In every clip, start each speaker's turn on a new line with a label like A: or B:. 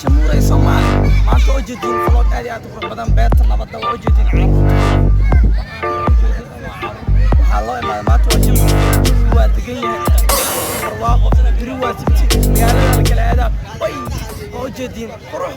A: شمورة Soomaali maanta oo jeedin flood aad iyo aad u qurux badan beerta nabadda oo jeedin waxaa loo imaaday maanta waa jimco waa degan yahay barwaaqo biri waa sibti magaalada la kala aadaa way oo jeedin qurux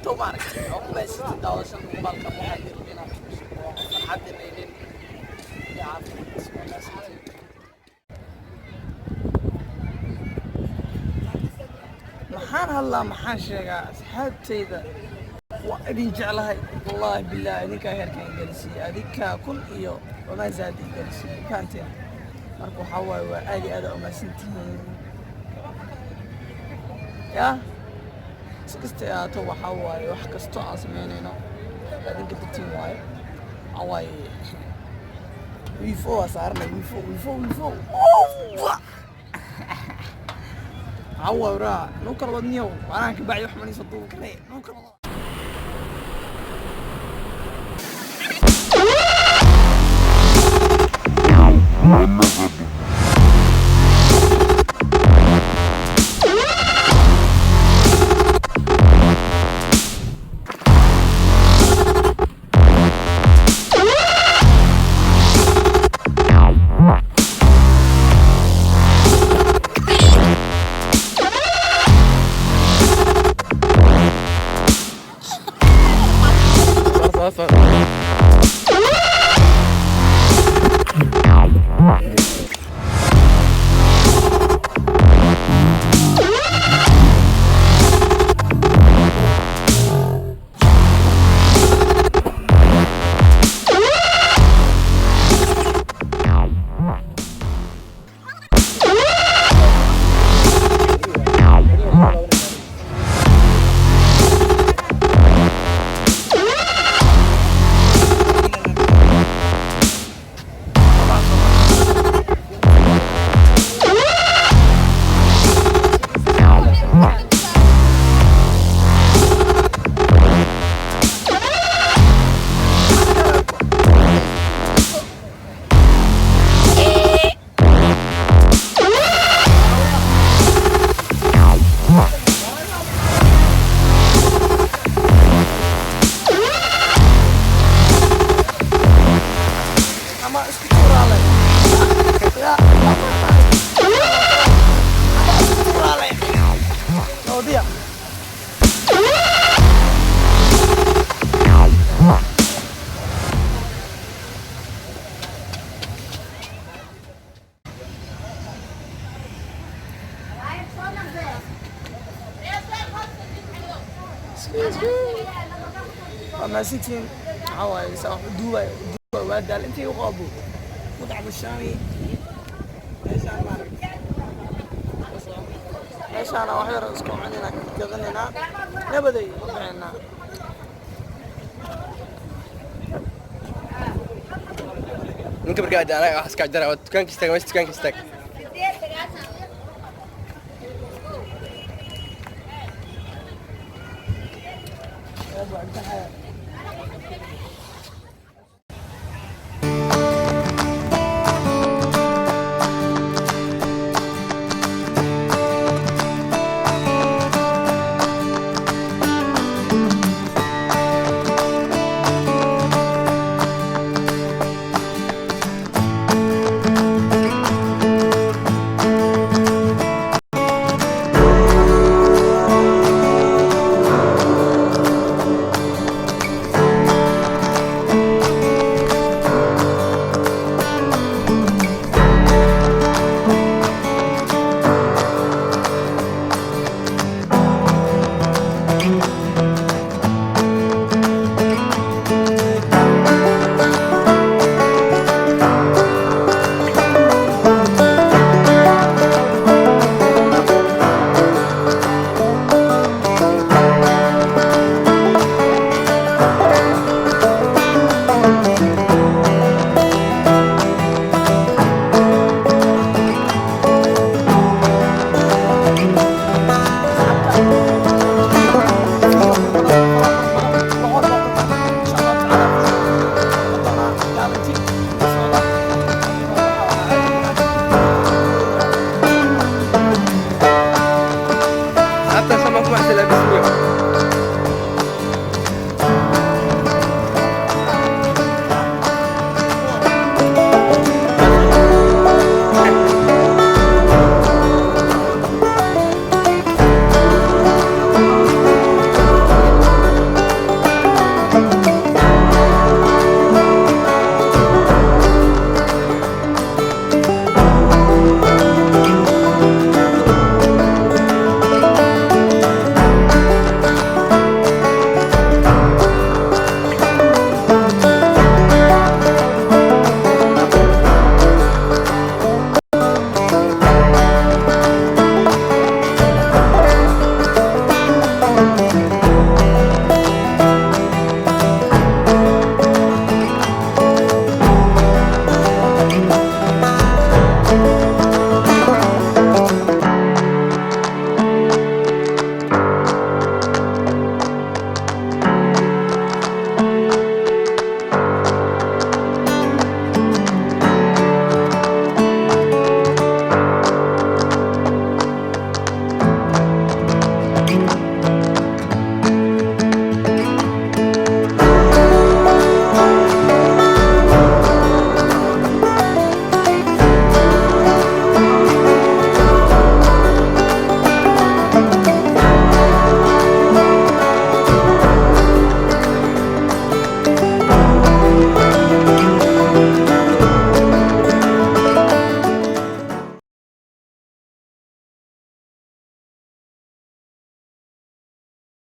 A: تو معك عقبة 26 بالك محدد لنا حد ليلين يا عم محان هلا محان شيء أصحابتي waa idin jeclahay wallaahi bilaahi idinkaa heerkan gelisiiye adinkaa kun iyo wama zaadi gelisiiye fahanteen marka waxaa waaye waa aad iyo aad u mahadsantihiin yaa si kasta ahaato waxaa waaye wax kastoo aan samaynayno adinka dartiin waaye waxaa waaye wiifo waa saaranay wiifo waxaa waaye waraa nuu kala wadniyow maanaha kabacdi wax maniisa duuba kale nuu kala wad ماسكين عواي صح دواء وادال انت يقابو مطعم الشامي ايش انا واحد راسكم عندنا كذننا نبدي ربعنا
B: ninka markaa anaga wax iska jara dukaanka istaag meesha dukaanka istaag
A: يا ابو عبد الحلال